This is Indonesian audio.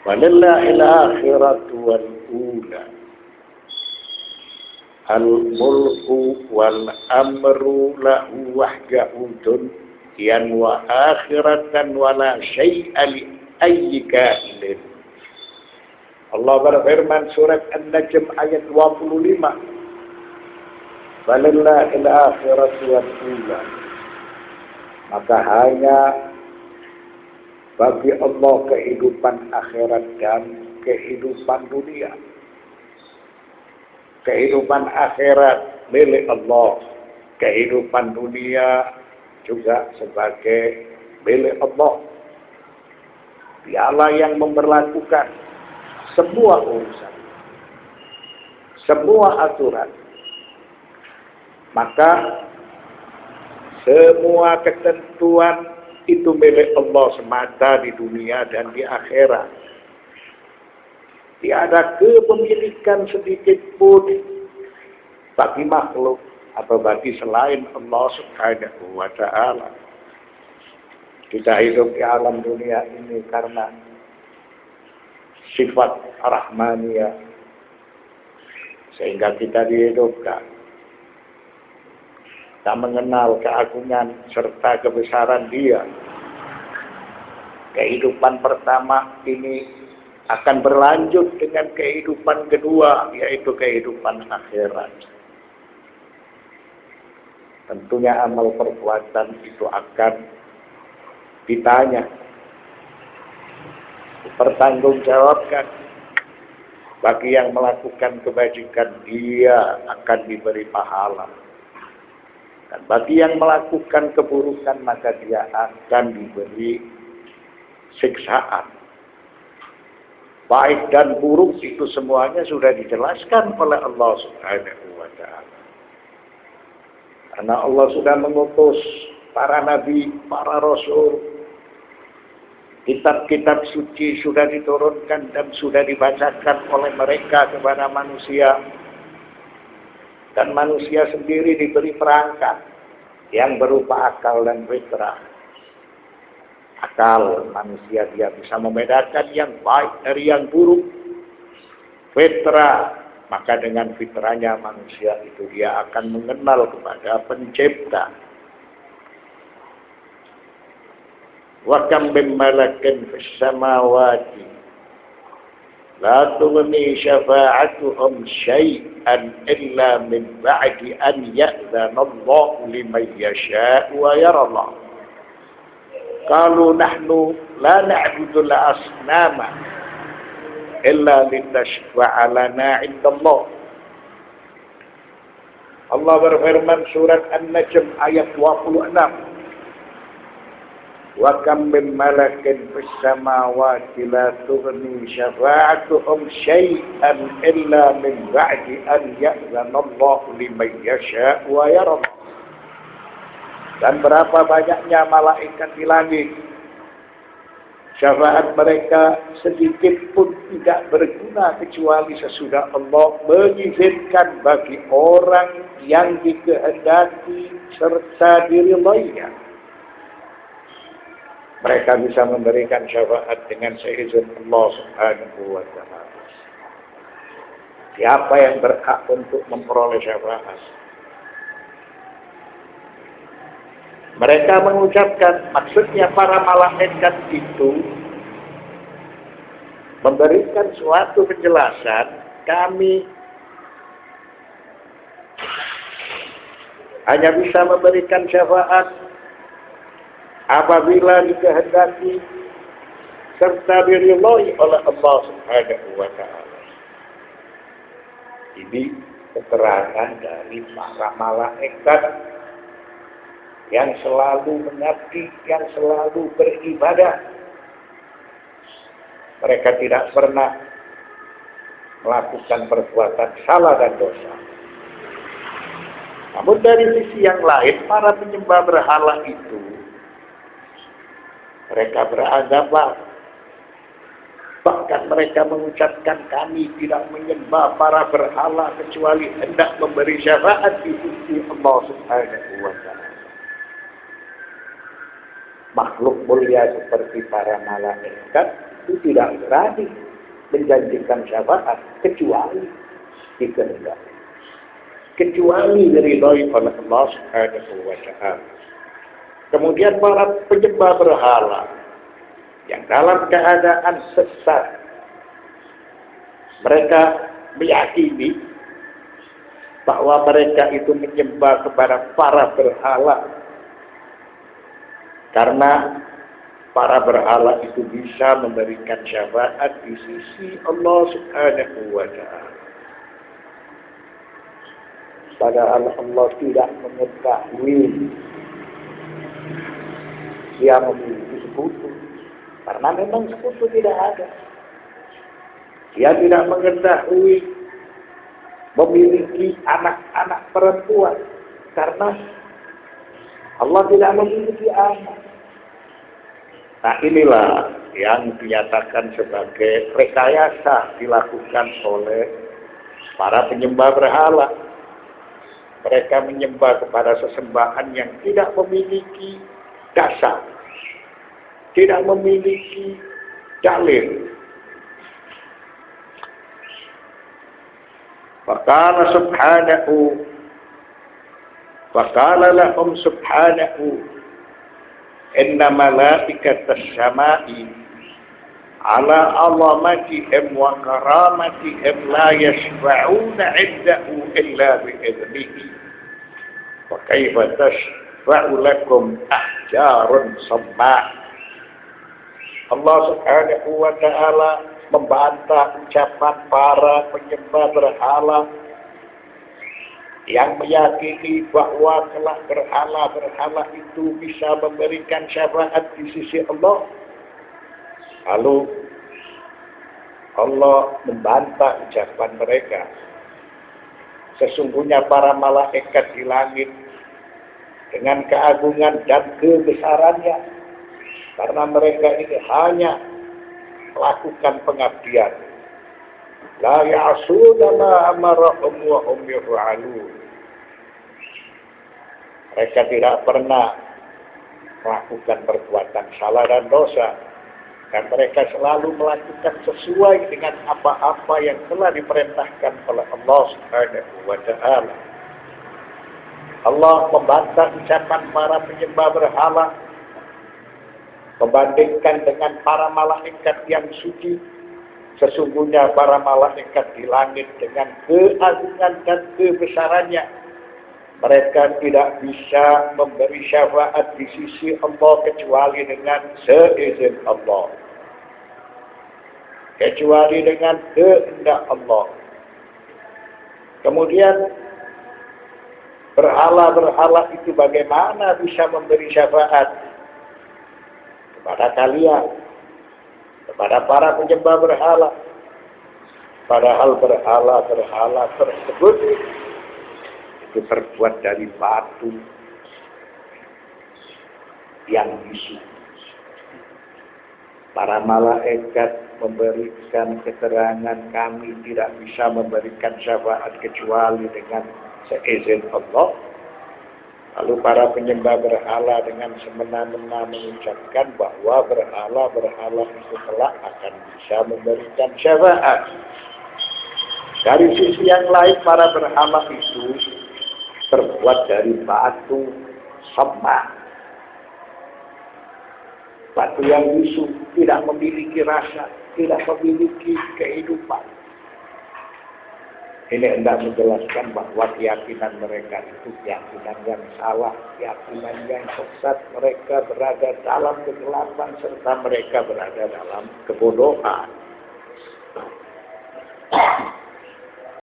Walillahil akhiratu wal ula. Al-mulku wal amru lahu wahdahu dunyan wa akhiratan wa la syai'a li ayyi kailin. Allah berfirman surat An-Najm ayat 25. Walillahil akhiratu wal ula. Maka hanya bagi Allah kehidupan akhirat dan kehidupan dunia. Kehidupan akhirat milik Allah, kehidupan dunia juga sebagai milik Allah. Dialah yang memberlakukan semua urusan, semua aturan. Maka semua ketentuan itu milik Allah semata di dunia dan di akhirat. Tiada kepemilikan sedikit pun bagi makhluk atau bagi selain Allah Subhanahu wa ta'ala. Kita hidup di alam dunia ini karena sifat rahmaniyah, sehingga kita dihidupkan. Kita mengenal keagungan serta kebesaran Dia. Kehidupan pertama ini akan berlanjut dengan kehidupan kedua, yaitu kehidupan akhirat. Tentunya amal perbuatan itu akan ditanya, dipertanggungjawabkan. Bagi yang melakukan kebajikan, dia akan diberi pahala. Dan bagi yang melakukan keburukan, maka dia akan diberi siksaan. Baik dan buruk itu semuanya sudah dijelaskan oleh Allah Subhanahu wa ta'ala. Karena Allah sudah mengutus para nabi, para rasul. Kitab-kitab suci sudah diturunkan dan sudah dibacakan oleh mereka kepada manusia. Dan manusia sendiri diberi perangkat yang berupa akal dan fitrah. Akal manusia dia bisa membedakan yang baik dari yang buruk. Fitrah, maka dengan fitrahnya manusia itu dia akan mengenal kepada pencipta. Wa kam min malakin fis samawati la tughni syafa'atuhum syai'an illa min ba'di an ya'dzana Allahu liman yasha'u wa yarda. Qalu nahnu la na'budu al-asnama illa litashfa'a lana 'inda Allah. Allah berfirman surat An-Najm ayat 26. Wa kam min malakin fis samawati la tughni syafa'atuhum syai'an illa min ba'di an ya'dzana Allahu liman yasha'u wa yarda. Dan berapa banyaknya malaikat di langit, syafaat mereka sedikit pun tidak berguna kecuali sesudah Allah mengizinkan bagi orang yang dikehendaki serta diridhoinya. Mereka bisa memberikan syafaat dengan seizin Allah Subhanahu wa ta'ala. Siapa yang berhak untuk memperoleh syafaat? Mereka mengucapkan, maksudnya para malaikat itu memberikan suatu penjelasan, kami hanya bisa memberikan syafaat apabila dikehendaki serta diridhoi oleh Allah Subhanahu wa ta'ala. Ini keterangan dari para malaikat yang selalu mengabdi, yang selalu beribadah. Mereka tidak pernah melakukan perbuatan salah dan dosa. Namun dari sisi yang lain, para penyembah berhala itu, mereka beragama. Bahkan mereka mengucapkan, kami tidak menyembah para berhala kecuali hendak memberi syafaat di sisi Allah Subhanahu wa ta'ala. makhluk mulia seperti para malaikat itu tidak berani menjanjikan syafaat kecuali dikehendaki, kecuali diridhoi oleh Allah Subhanahu wa taala. Kemudian para penyembah berhala yang dalam keadaan sesat, mereka meyakini bahwa mereka itu menyembah kepada para berhala karena para berhala itu bisa memberikan syafaat di sisi Allah Subhanahu wa taala. Padahal Allah tidak mengetahui dia memiliki sekutu, karena memang sekutu tidak ada. Dia tidak mengetahui memiliki anak-anak perempuan, karena Allah tidak memiliki anak. Nah, inilah yang dinyatakan sebagai rekayasa dilakukan oleh para penyembah berhala. Mereka menyembah kepada sesembahan yang tidak memiliki dasar, tidak memiliki dalil. Faqala lahum subhanahu inna malaikatas samai ala azamatihim wa karamatihim la yashfa'una 'indahu illa bi'idnihi wa kaifa tashfa'u lakum ahjarun samma'. Allah Subhanahu wa ta'ala membantah ucapan para penyembah berhala yang meyakini bahwa kelak berhala-berhala itu bisa memberikan syafaat di sisi Allah. Lalu Allah membantah ucapan mereka. Sesungguhnya para malaikat di langit dengan keagungan dan kebesarannya, karena mereka ini hanya melakukan pengabdian. La ya'suna ma amarahum wa hum yaf'alun. Mereka tidak pernah melakukan perbuatan salah dan dosa, dan mereka selalu melakukan sesuai dengan apa-apa yang telah diperintahkan oleh Allah Subhanahu wa taala. Allah membantah ucapan para penyembah berhala membandingkan dengan para malaikat yang suci. Sesungguhnya para malaikat di langit dengan keagungan dan kebesarannya, mereka tidak bisa memberi syafaat di sisi Allah kecuali dengan seizin Allah, kecuali dengan kehendak Allah. Kemudian berhala-berhala itu bagaimana bisa memberi syafaat kepada kalian, kepada para penyembah berhala? Padahal berhala-berhala tersebut itu terbuat dari batu yang bisu. Para malaikat memberikan keterangan, kami tidak bisa memberikan syafaat kecuali dengan seizin Allah. Lalu para penyembah berhala dengan semena-mena mengucapkan bahwa berhala-berhala itu kelak akan bisa memberikan syafaat. Dari sisi yang lain, para berhala itu terbuat dari batu sama. Batu yang bisu, tidak memiliki rasa, tidak memiliki kehidupan. Ini hendak menjelaskan bahwa keyakinan mereka itu keyakinan yang salah, keyakinan yang sesat. Mereka berada dalam kegelapan serta mereka berada dalam kebodohan.